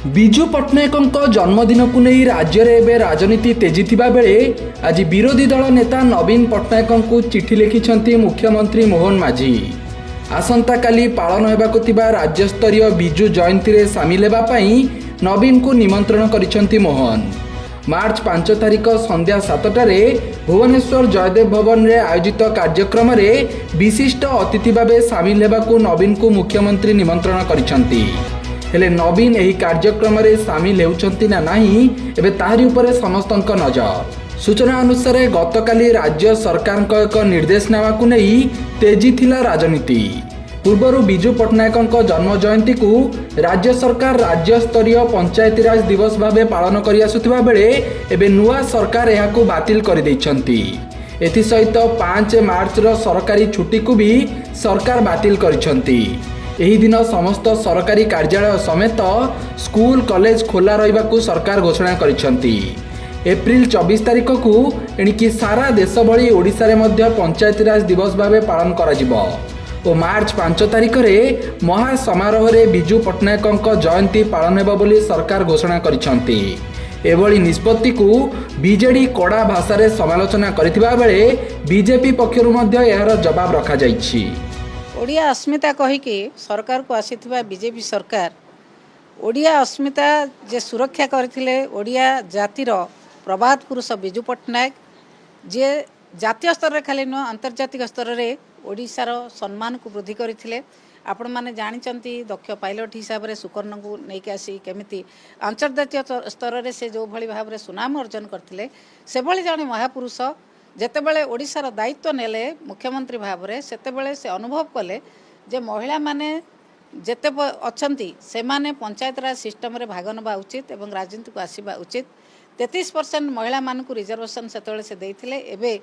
विजु पट्टनायक जन्मदिन को नहीं राज्य में राजनीति तेजिथिबा बेले आज विरोधी दल नेता नवीन पट्टनायक को चिठी लिखिछंती मुख्यमंत्री मोहन माझी। आसंता काली पालन हेबाकु थिबा राज्यस्तरीय विजु जयंती रे सामिल हेबा पई नवीन को निमंत्रण करिछंती मोहन। मार्च 5 तारिख संध्या 7टारे भुवनेश्वर जयदेव भवन रे आयोजित कार्यक्रम रे विशिष्ट अतिथि भावे सामिल हेबाकु नवीन को मुख्यमंत्री निमंत्रण करिछंती। हेले नवीन एही कार्यक्रम रे सामिल हेउछंती ना नाही एबे ताहारी उपरे समस्तक नजर। सूचना अनुसार गतकाली राज्य सरकार एक निर्देशनामा को नहीं तेजी थिला राजनीति। पूर्वर विजु पट्टनायक जन्म जयंती को राज्य सरकार राज्य स्तरीय पंचायती राज दिवस भावे पालन करि आसुथिबा बेले एबे नुआ सरकार एहाकु बातिल करि दैछंती। एथि सहित 5 मार्च रो सरकारी छुट्टी को भी सरकार बातिल करिछंती। एही दिन समस्त सरकारी कार्यालय समेत स्कूल कॉलेज खोला रहिबाकु सरकार घोषणा करिछंती। एप्रिल 24 तारिख को एणिकी सारा देश भली ओडिसा रे मध्य पंचायती राज दिवस भावे पालन कराजिबो और मार्च 5 तारिख रे महा समारोह रे विजु पट्टनायक जयंती पालन हेबो बोली सरकार घोषणा करिछंती। एभली निष्पत्ति को बीजेडी कड़ा भाषा रे समालोचना करिथिबा बेले बीजेपी पक्षरु मध्य एहार जवाब रखा जाइछि। ओडिया अस्मिता कहीकि सरकार को आसीथिबा बीजेपी सरकार ओडिया अस्मिता जे सुरक्षा करथिले ओडिया जातिर प्रभात पुरुष विजु पट्टनायक जे जातीय स्तर रे खाली न अंतर्जातिक स्तर रे ओडिशार सम्मान को वृद्धि करथिले। आपण माने जानिचंती दक्ष पायलट हिसाब रे सुकर्ण को नेके आसी केमिति अंतर्जातीय स्तर रे से जो भली भाव रे सुनाम अर्जन करथिले से भली जाने महापुरुष जेतेबेले ओडिशार दायित्व नेले मुख्यमंत्री भाव रे सेतेबेले से अनुभव कले जे महिला माने जेते अछंती से माने पंचायत राज सिस्टम रे भाग नबा उचित एवं राजनीति को आसीबा उचित। 33% महिला मान को रिजर्वेशन सेतेबेले से देइथिले एबे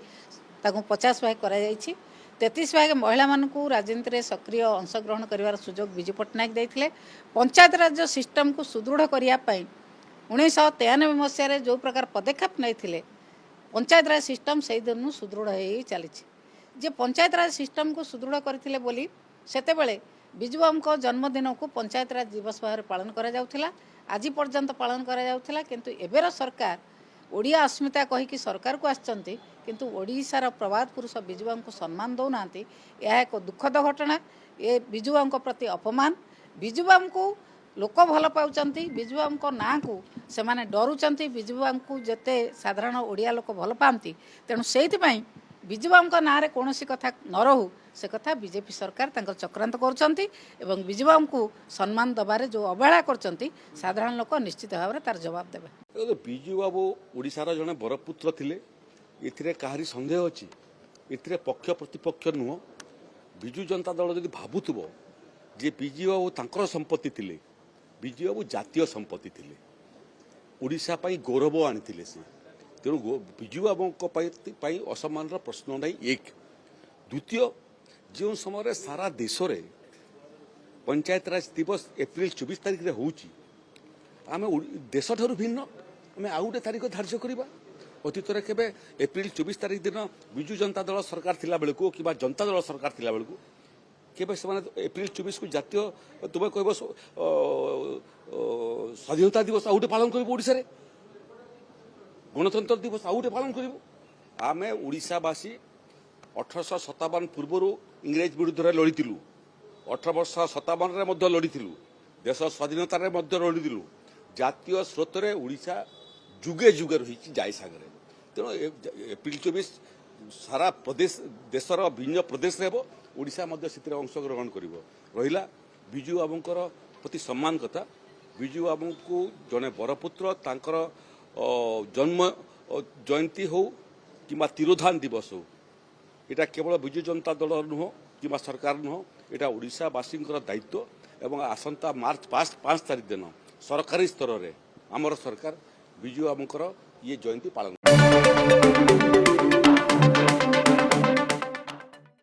ताकू 50 भाग करा जायछि। 33 भाग महिला मान को राजनीति रे सक्रिय अंशग्रहण करिवार सुजोग विजु पट्टनायक देइथिले। पंचायत राज सिस्टम को सुदृढ़ करिया पई 1993 मसिया रे जो प्रकार पदक्षेप नैथिले पंचायत राज सिस्टम से दिन सुदृढ़ हो चली। जे पंचायत राज सिस्टम को सुदृढ़ करथिले बोली सेतेबेले विजु बाबू जन्मदिन को पंचायत राज दिवस भाव पालन करा जाउथिला। आज पर्यंत पालन करा जाउथिला किंतु एबेर सरकार ओडिया अस्मिता कहीकि सरकार को आछंती किंतु ओडिशार प्रभात पुरुष विजु बाबू को सम्मान दौनांती। यह एक दुखद घटना। ये विजु बाबू प्रति अपमान। विजु बाबू को लोक भल पाउचंती। विजु बाबू ना को से माने डरुचंती। विजु बाबू को जेते साधारण ओडिया लोक भल पाती तेणु से विजु बाबू ना रे कोनोसी कथा न रहू से कथा बीजेपी सरकार तांकर चक्रांत करचंती एवं विजु बाबू को सम्मान दबारे जो अवहेला करचंती साधारण लोक निश्चित भाव तार जवाब देबे। विजु बाबू ओडिशार जने बरपुत्र थिले एथिरे काहारी संदेह अछि। एथिरे पक्ष प्रतिपक्ष नुह। विजु जनता दल जदि भाबुथबो जे विजु बाबू तांकर संपत्ति थिले विजु बाबू जातीय संपत्ति थिले ओडिशा पई गौरव आनिथिले से तेणु विजु बाबू असम्मान प्रश्न नहीं। एक द्वितीय जो समय सारा देश रे पंचायत राज दिवस एप्रिल 24 तारिख रे होउची आमे देश ठारू भिन्न आमे आउ गोटे तारिख धार्य करवा। अतीत केबे एप्रिल 24 तारिख दिन विजु जनता दल सरकार थिला बेलू कि जनता दल सरकार थिला बेलू केबे से एप्रिल 24 को जातीय तुम कह स्वाधीनता दिवस आउ गोटे पालन कर ओडिशा रे गणतंत्र दिवस आउ गोटे पालन करूँ। आमे ओडिशावासी 1857 पूर्व इंग्रेज विरुद्ध लड़ीलु 1857 लड़ीलु देश स्वाधीनतार लड़ीलु जातीय स्रोत रे ओडिशा जुगे जुगे रही जाय सागर। तेणु एप्रिल 24 सारा प्रदेश देशर भिन्न प्रदेश ओडिशा अंशग्रहण कर विजु बाबूंकर प्रति सम्मान कथा। विजु बाबू को जड़े बरपुत्र तांकर जन्म जयंती हो कि तिरोधान दिवस हो यहाँ केवल विजु जनता दल नुह कि सरकार नुह यहाँ ओडिशावासी दायित्व एवं आसंता मार्च 5 तारिख दिन सरकारी स्तर में आमर सरकार विजु बाबूंकर ये जयंती पालन